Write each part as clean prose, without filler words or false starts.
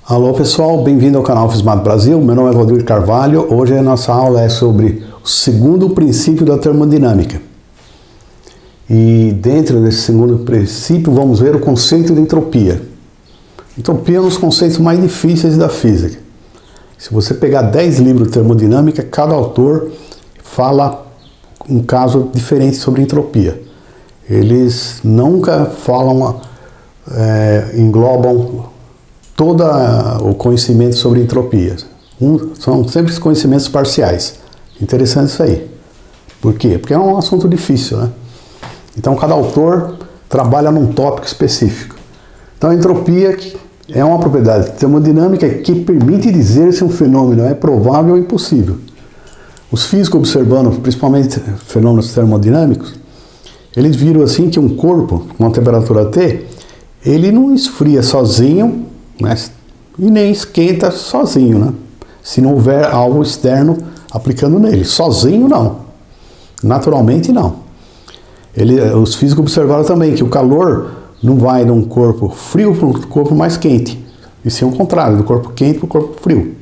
Alô pessoal, bem-vindo ao canal Fismado Brasil, meu nome é Valdir Carvalho. Hoje a nossa aula é sobre o segundo princípio da termodinâmica. E dentro desse segundo princípio vamos ver o conceito de entropia. Entropia é um dos conceitos mais difíceis da física. Se você pegar 10 livros de termodinâmica, cada autor fala um caso diferente sobre entropia. Eles nunca falam, englobam todo o conhecimento sobre entropia. São sempre conhecimentos parciais. Interessante isso aí. Por quê? Porque é um assunto difícil, né? Então cada autor trabalha num tópico específico. Então a entropia é uma propriedade termodinâmica que permite dizer se um fenômeno é provável ou impossível. Os físicos observando, principalmente fenômenos termodinâmicos, eles viram assim que um corpo com uma temperatura T, ele não esfria sozinho, e nem esquenta sozinho, né? Se não houver algo externo aplicando nele. Sozinho não. Naturalmente não. Os físicos observaram também que o calor não vai de um corpo frio para um corpo mais quente. E sim o contrário, do corpo quente para o corpo frio.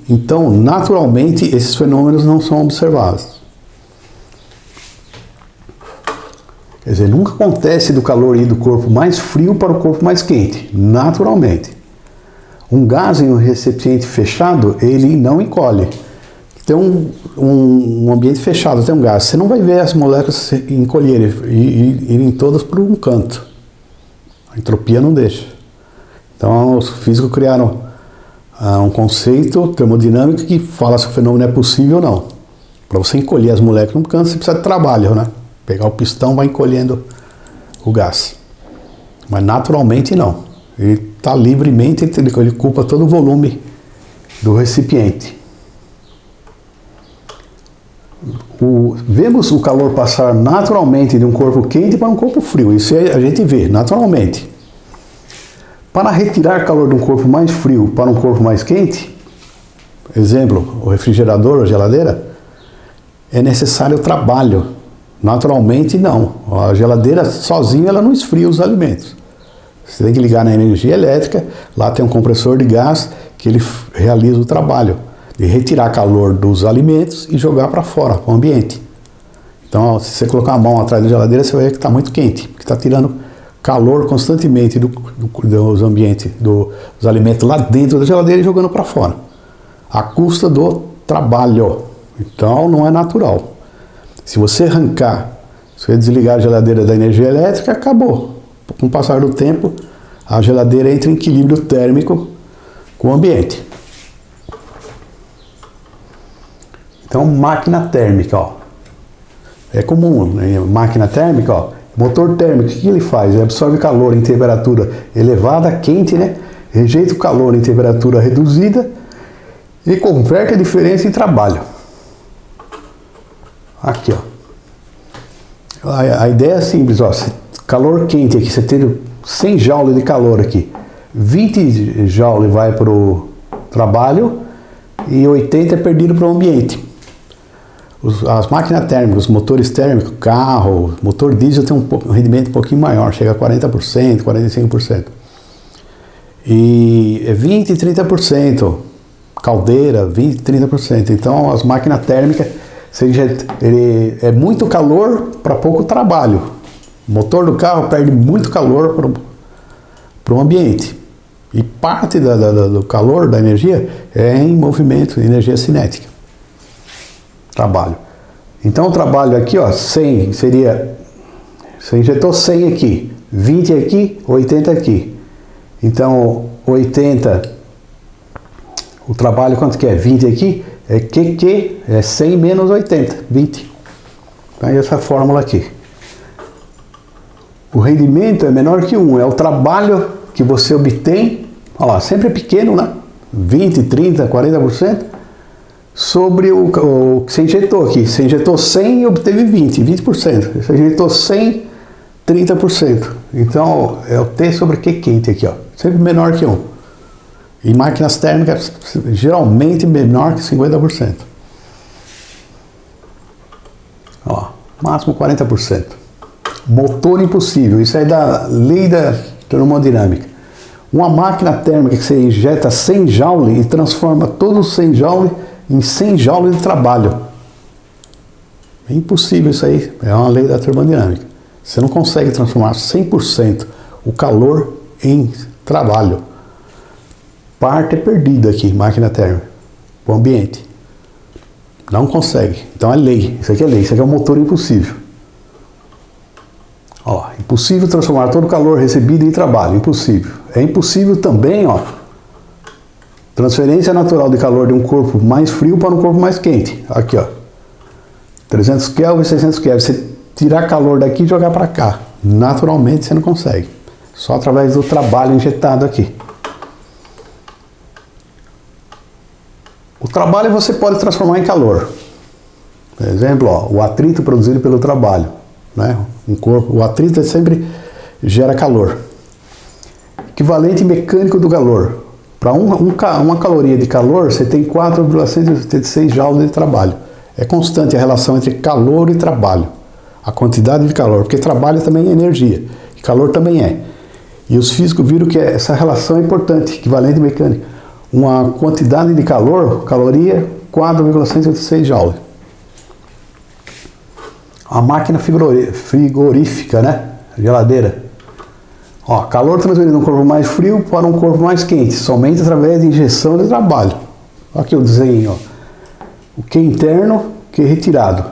Então, naturalmente, esses fenômenos não são observados. Quer dizer, nunca acontece do calor ir do corpo mais frio para o corpo mais quente, naturalmente. Um gás em um recipiente fechado, ele não encolhe. Tem um ambiente fechado, tem um gás, você não vai ver as moléculas se encolherem e irem todas para um canto. A entropia não deixa. Então, os físicos criaram um conceito termodinâmico que fala se o fenômeno é possível ou não. Para você encolher as moléculas num canto, você precisa de trabalho, né? Pegar o pistão, vai encolhendo o gás. Mas naturalmente não. Ele está livremente, ele ocupa todo o volume do recipiente. Vemos o calor passar naturalmente de um corpo quente para um corpo frio. Isso a gente vê, naturalmente. Para retirar calor de um corpo mais frio para um corpo mais quente, exemplo, o refrigerador ou geladeira, é necessário trabalho. Naturalmente não. A geladeira sozinha ela não esfria os alimentos. Você tem que ligar na energia elétrica, lá tem um compressor de gás que ele realiza o trabalho de retirar calor dos alimentos e jogar para fora, para o ambiente. Então, se você colocar a mão atrás da geladeira, você vai ver que está muito quente, porque está tirando calor constantemente dos ambientes, dos alimentos lá dentro da geladeira e jogando para fora, à custa do trabalho. Então, não é natural. Se você arrancar, se você desligar a geladeira da energia elétrica, acabou. Com o passar do tempo, a geladeira entra em equilíbrio térmico com o ambiente. Então, máquina térmica, ó. É comum, né? Máquina térmica, ó. Motor térmico, o que ele faz? Ele absorve calor em temperatura elevada, quente, né? Rejeita o calor em temperatura reduzida e converte a diferença em trabalho. Aqui, ó. A ideia é simples, ó. Calor quente aqui, você tem 100 joules de calor aqui. 20 joules vai para o trabalho e 80 é perdido para o ambiente. As máquinas térmicas, os motores térmicos, carro, motor diesel tem um rendimento um pouquinho maior, chega a 40%, 45%. E é 20% e 30%. Caldeira, 20% e 30%. Então as máquinas térmicas, ele é muito calor para pouco trabalho. O motor do carro perde muito calor para o ambiente. E parte do calor, da energia, é em movimento, energia cinética. Trabalho. Então o trabalho aqui, ó, 100 seria, você injetou 100 aqui, 20 aqui, 80 aqui. Então 80, o trabalho quanto que é? 20 aqui, é 100 menos 80, 20. Então essa fórmula aqui. O rendimento é menor que 1, é o trabalho que você obtém, olha lá, sempre é pequeno, né? 20, 30, 40%, sobre o que você injetou aqui. Você injetou 100 e obteve 20%. Você injetou 100, 30%. Então, é o T sobre Q quente aqui, ó. Sempre menor que 1. E máquinas térmicas, geralmente menor que 50%. Ó, máximo 40%. Motor impossível. Isso é da lei da termodinâmica. Uma máquina térmica que você injeta 100 joule e transforma todos os 100 joule em 100 joule de trabalho. É impossível isso aí, é uma lei da termodinâmica. Você não consegue transformar 100% o calor em trabalho. Parte é perdida aqui, máquina térmica, o ambiente. Não consegue. Então é lei, isso aqui é lei, isso aqui é um motor impossível. Ó, impossível transformar todo o calor recebido em trabalho, impossível. É impossível também, ó, transferência natural de calor de um corpo mais frio para um corpo mais quente. Aqui, ó, 300 Kelvin, 600 Kelvin. Você tirar calor daqui e jogar para cá. Naturalmente você não consegue. Só através do trabalho injetado aqui. O trabalho você pode transformar em calor. Por exemplo, ó, o atrito produzido pelo trabalho. Né? O atrito sempre gera calor. Equivalente mecânico do calor. Para uma caloria de calor, você tem 4,186 joules de trabalho. É constante a relação entre calor e trabalho. A quantidade de calor, porque trabalho também é energia. E calor também é. E os físicos viram que essa relação é importante, equivalente mecânico. Uma quantidade de calor, caloria, 4,186 joules. A máquina frigorífica, né? Geladeira. Ó, calor transferido de um corpo mais frio para um corpo mais quente, somente através de injeção de trabalho. Aqui o desenho, ó. O Q interno, o Q retirado.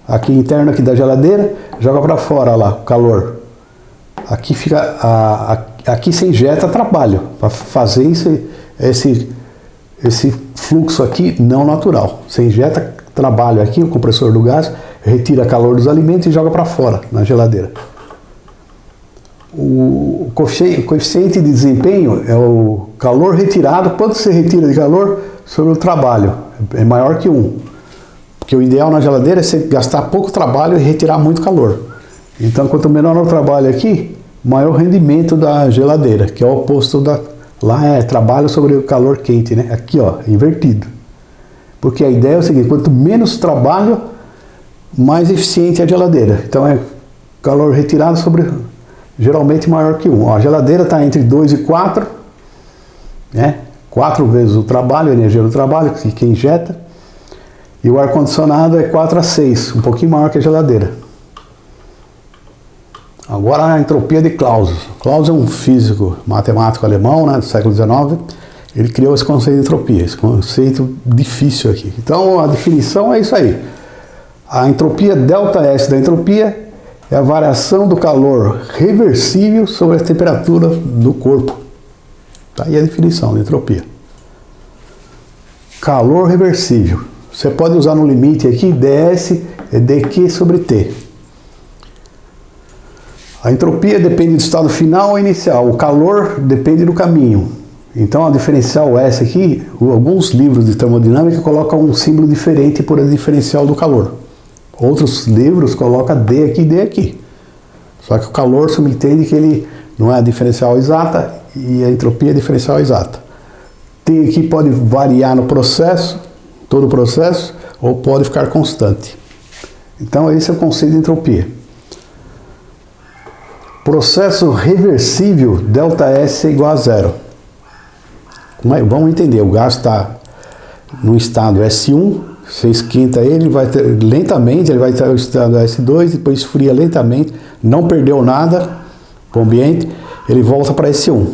Aqui interno aqui da geladeira, joga para fora lá, o calor. Aqui fica, aqui se injeta trabalho para fazer esse fluxo aqui não natural. Você injeta trabalho aqui, o compressor do gás, retira calor dos alimentos e joga para fora na geladeira. O coeficiente de desempenho é o calor retirado, quanto você retira de calor sobre o trabalho, é maior que 1. Porque o ideal na geladeira é você gastar pouco trabalho e retirar muito calor. Então, quanto menor o trabalho aqui, maior o rendimento da geladeira, que é o oposto da... Lá é trabalho sobre o calor quente, né? Aqui, ó, invertido. Porque a ideia é o seguinte, quanto menos trabalho, mais eficiente é a geladeira. Então, é calor retirado sobre... geralmente maior que 1. Ó, a geladeira está entre 2 e 4, né? 4 vezes o trabalho, a energia do trabalho, que injeta. E o ar-condicionado é 4 a 6, um pouquinho maior que a geladeira. Agora a entropia de Clausius. Clausius é um físico, matemático alemão, né, do século XIX. Ele criou esse conceito de entropia, esse conceito difícil aqui. Então a definição é isso aí. A entropia ΔS da entropia é a variação do calor reversível sobre a temperatura do corpo. Tá aí a definição de entropia. Calor reversível. Você pode usar no limite aqui, ds é dq sobre t. A entropia depende do estado final ou inicial. O calor depende do caminho. Então a diferencial S aqui, alguns livros de termodinâmica colocam um símbolo diferente por a diferencial do calor. Outros livros colocam D aqui e D aqui. Só que o calor subentende que ele não é a diferencial exata e a entropia é a diferencial exata. T aqui pode variar no processo, todo o processo, ou pode ficar constante. Então esse é o conceito de entropia. Processo reversível, ΔS é igual a zero. Vamos entender, o gás está no estado S1, você esquenta ele, lentamente, ele vai ter o estado S2, depois esfria lentamente, não perdeu nada para o ambiente, ele volta para S1.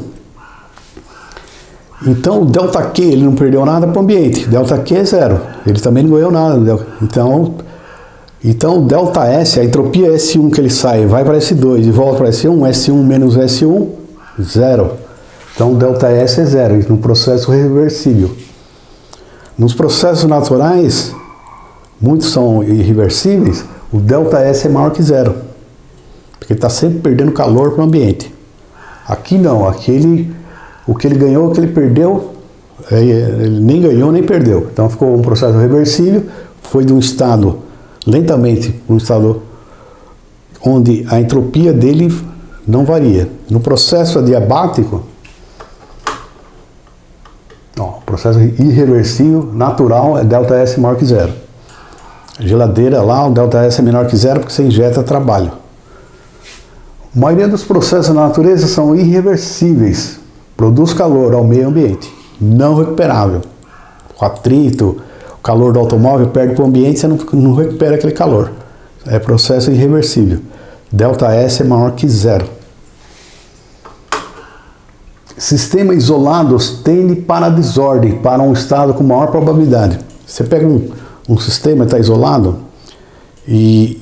Então o ΔQ ele não perdeu nada para o ambiente, ΔQ é zero, ele também não ganhou nada. Então o ΔS, a entropia S1 que ele sai, vai para S2 e volta para S1, S1 menos S1, zero. Então o ΔS é zero, no processo reversível. Nos processos naturais, muitos são irreversíveis, o ΔS é maior que zero. Porque está sempre perdendo calor para o ambiente. Aqui não, aqui o que ele ganhou, o que ele perdeu, ele nem ganhou nem perdeu. Então ficou um processo reversível, foi de um estado lentamente, um estado onde a entropia dele não varia. No processo adiabático, o processo irreversível, natural, é ΔS maior que zero. A geladeira lá, o ΔS é menor que zero porque você injeta trabalho. A maioria dos processos na natureza são irreversíveis, produz calor ao meio ambiente, não recuperável. O atrito, o calor do automóvel perde para o ambiente, você não recupera aquele calor. É processo irreversível. ΔS é maior que zero. Sistemas isolados tendem para a desordem, para um estado com maior probabilidade. Você pega um sistema que está isolado e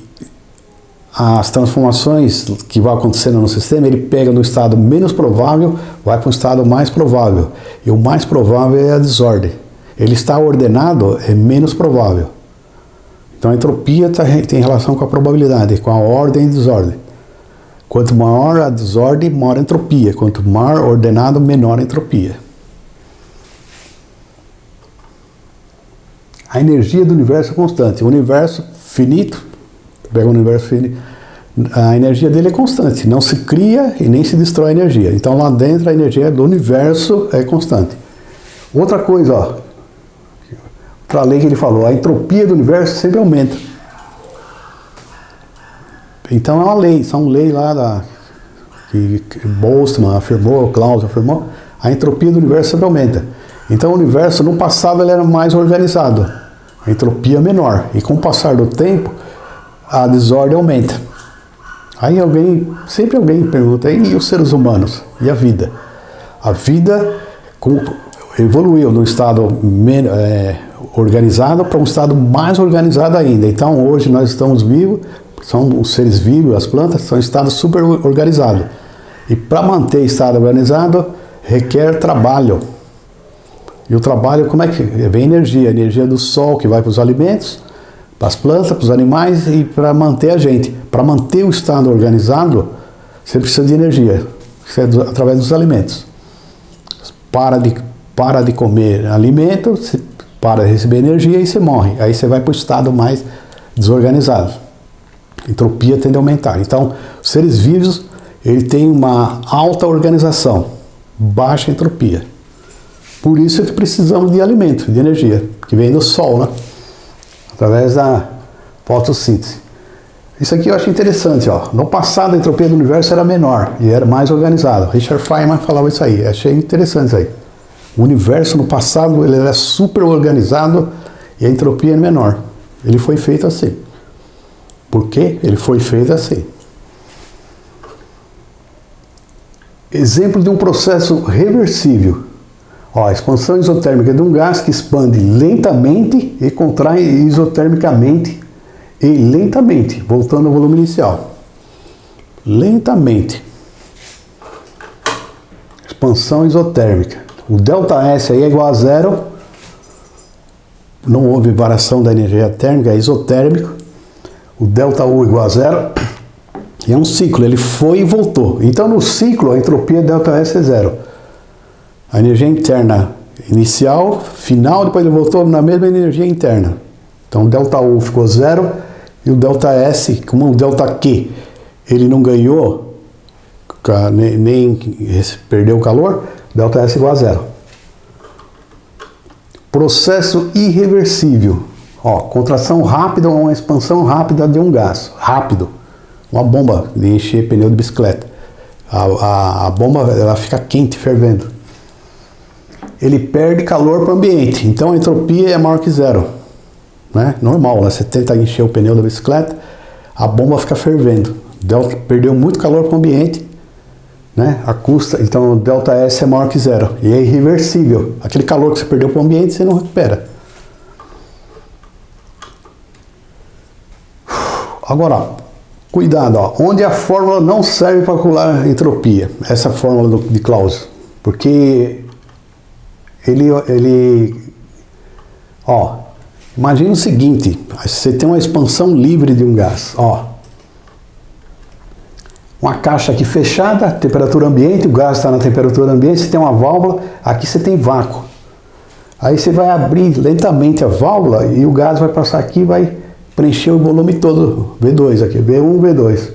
as transformações que vão acontecendo no sistema, ele pega no estado menos provável, vai para um estado mais provável. E o mais provável é a desordem. Ele está ordenado, é menos provável. Então a entropia tem relação com a probabilidade, com a ordem e desordem. Quanto maior a desordem, maior a entropia. Quanto maior ordenado, menor a entropia. A energia do universo é constante. O universo finito, pega o universo finito, a energia dele é constante. Não se cria e nem se destrói energia. Então lá dentro a energia do universo é constante. Outra coisa, ó. Outra lei que ele falou, a entropia do universo sempre aumenta. Então é uma lei, são leis lá que Boltzmann afirmou, Clausius afirmou, a entropia do universo sempre aumenta. Então o universo no passado ele era mais organizado, a entropia menor, e com o passar do tempo a desordem aumenta. Aí sempre alguém pergunta, e os seres humanos? E a vida? A vida evoluiu do estado organizado para um estado mais organizado ainda. Então hoje nós estamos vivos, são os seres vivos, as plantas, são em estado super organizado. E para manter estado organizado, requer trabalho. E o trabalho, como é que vem energia? A energia do sol que vai para os alimentos, para as plantas, para os animais e para manter a gente. Para manter o estado organizado, você precisa de energia, isso é através dos alimentos. Para de comer alimento, você para de receber energia e você morre. Aí você vai para o estado mais desorganizado. A entropia tende a aumentar. Então, os seres vivos, ele tem uma alta organização, baixa entropia. Por isso é que precisamos de alimento, de energia, que vem do sol, né? Através da fotossíntese. Isso aqui eu acho interessante, ó. No passado a entropia do universo era menor e era mais organizado. Richard Feynman falava isso aí. Achei interessante isso aí. O universo no passado ele era super organizado e a entropia é menor. Ele foi feito assim. Por quê? Ele foi feito assim. Exemplo de um processo reversível. Ó, a expansão isotérmica de um gás que expande lentamente e contrai isotermicamente e lentamente, voltando ao volume inicial. Lentamente. Expansão isotérmica. O ΔS aí é igual a zero. Não houve variação da energia térmica, é isotérmico. O ΔU igual a zero. E é um ciclo, ele foi e voltou. Então no ciclo a entropia ΔS é zero. A energia interna inicial, final, depois ele voltou na mesma energia interna. Então o ΔU ficou zero e o ΔS, como o ΔQ, ele não ganhou, nem perdeu o calor, ΔS igual a zero. Processo irreversível. Ó, contração rápida ou uma expansão rápida de um gás. Rápido. Uma bomba de encher pneu de bicicleta. A bomba ela fica quente, fervendo. Ele perde calor para o ambiente. Então a entropia é maior que zero. Né? Normal, né? Você tenta encher o pneu da bicicleta, a bomba fica fervendo. Perdeu muito calor para o ambiente. Né? Então o ΔS é maior que zero. E é irreversível. Aquele calor que você perdeu para o ambiente, você não recupera. Agora, cuidado, ó, onde a fórmula não serve para calcular a entropia. Essa fórmula de Clausius. Porque ó, imagina o seguinte, você tem uma expansão livre de um gás, ó. Uma caixa aqui fechada, temperatura ambiente, o gás está na temperatura ambiente, você tem uma válvula, aqui você tem vácuo. Aí você vai abrir lentamente a válvula e o gás vai passar aqui e vai preencher o volume todo, V2 aqui, V1, V2.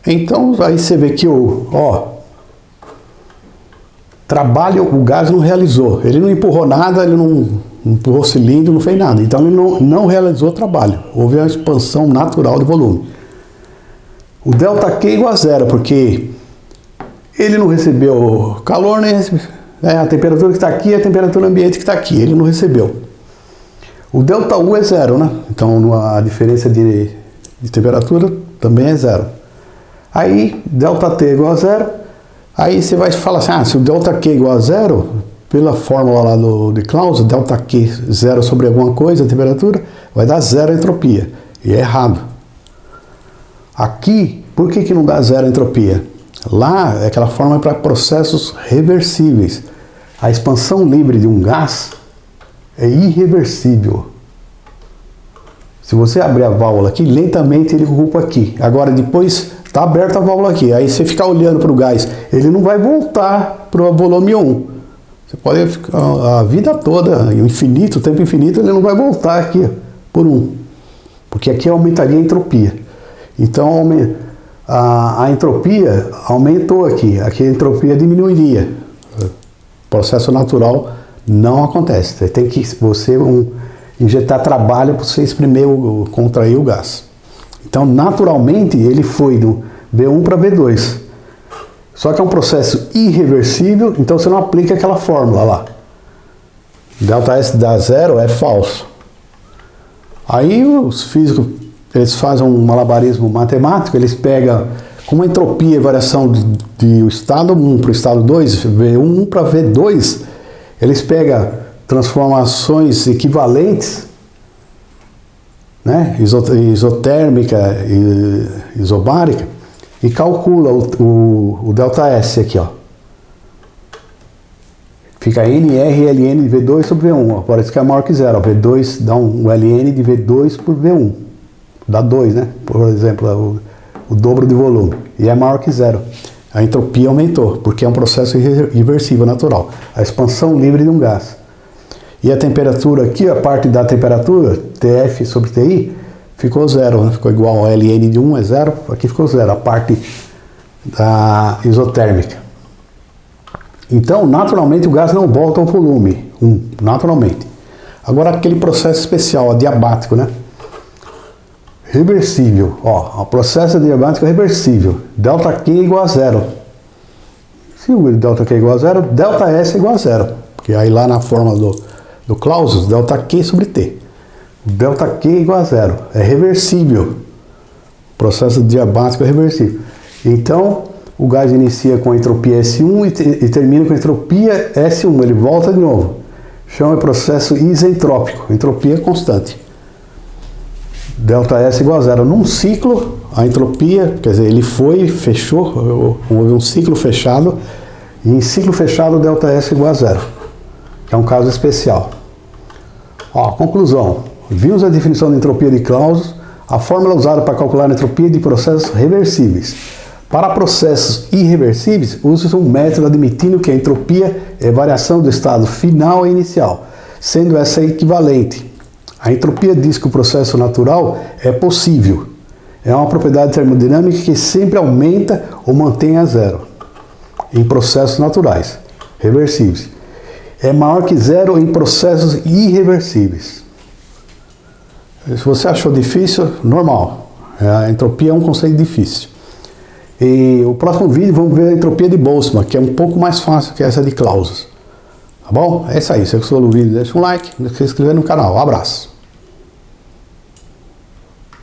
Então aí você vê que trabalho o gás não realizou, ele não empurrou nada, ele não empurrou cilindro, não fez nada, então ele não realizou o trabalho, houve uma expansão natural de volume. O ΔQ é igual a zero, porque Ele não recebeu calor, nem recebeu, a temperatura que está aqui é a temperatura ambiente que está aqui, ele não recebeu. O ΔU é zero, né? Então a diferença de temperatura também é zero. Aí ΔT é igual a zero, aí você vai falar assim, se o ΔQ é igual a zero, pela fórmula lá de Clausius, ΔQ zero sobre alguma coisa, a temperatura, vai dar zero a entropia. E é errado. Aqui, por que não dá zero a entropia? Lá, aquela fórmula é para processos reversíveis. A expansão livre de um gás é irreversível. Se você abrir a válvula aqui, lentamente ele ocupa aqui. Agora, depois, está aberta a válvula aqui. Aí você ficar olhando para o gás, ele não vai voltar para o volume 1. Você pode ficar a vida toda, infinito, tempo infinito, ele não vai voltar aqui por 1. Porque aqui aumentaria a entropia. Então, a entropia aumentou aqui. Aqui a entropia diminuiria. O processo natural não acontece. Você tem que injetar trabalho para você exprimir, contrair o gás. Então, naturalmente, ele foi do V1 para V2. Só que é um processo irreversível, então você não aplica aquela fórmula lá. ΔS dá zero é falso. Aí os físicos, eles fazem um malabarismo matemático, eles pegam como a entropia e variação do estado 1 para o estado 2, V1 para V2, eles pegam transformações equivalentes, né, isotérmica e isobárica, e calcula o ΔS aqui, ó. Fica NRLN de V2 sobre V1, parece que é maior que zero. V2 dá um LN de V2 por V1, dá 2, né? Por exemplo, o dobro de volume, e é maior que zero. A entropia aumentou, porque é um processo irreversível natural, a expansão livre de um gás. E a temperatura aqui, a parte da temperatura, TF sobre TI, ficou zero, né? Ficou igual ao LN de 1 é zero, aqui ficou zero, a parte da isotérmica. Então, naturalmente, o gás não volta ao volume 1, naturalmente. Agora, aquele processo especial, adiabático, né? Reversível, ó, o processo adiabático é reversível, ΔQ é igual a zero. Se o ΔQ é igual a zero, ΔS é igual a zero, porque aí lá na fórmula do Clausius, ΔQ sobre T. ΔQ é igual a zero, é reversível. O processo adiabático é reversível. Então, o gás inicia com a entropia S1 e termina com a entropia S1, ele volta de novo. Chama de processo isentrópico, entropia constante. ΔS igual a zero. Num ciclo, a entropia, quer dizer, ele foi, fechou, houve um ciclo fechado, e em ciclo fechado, ΔS igual a zero. Que é um caso especial. Ó, conclusão. Vimos a definição de entropia de Clausius, a fórmula usada para calcular a entropia de processos reversíveis. Para processos irreversíveis, usa-se um método admitindo que a entropia é variação do estado final e inicial, sendo essa equivalente. A entropia diz que o processo natural é possível. É uma propriedade termodinâmica que sempre aumenta ou mantém a zero em processos naturais, reversíveis. É maior que zero em processos irreversíveis. Se você achou difícil, normal. A entropia é um conceito difícil. E o próximo vídeo vamos ver a entropia de Boltzmann, que é um pouco mais fácil que essa de Clausius. Tá bom? É isso aí. Se você gostou do vídeo, deixa um like, se inscrever no canal. Um abraço.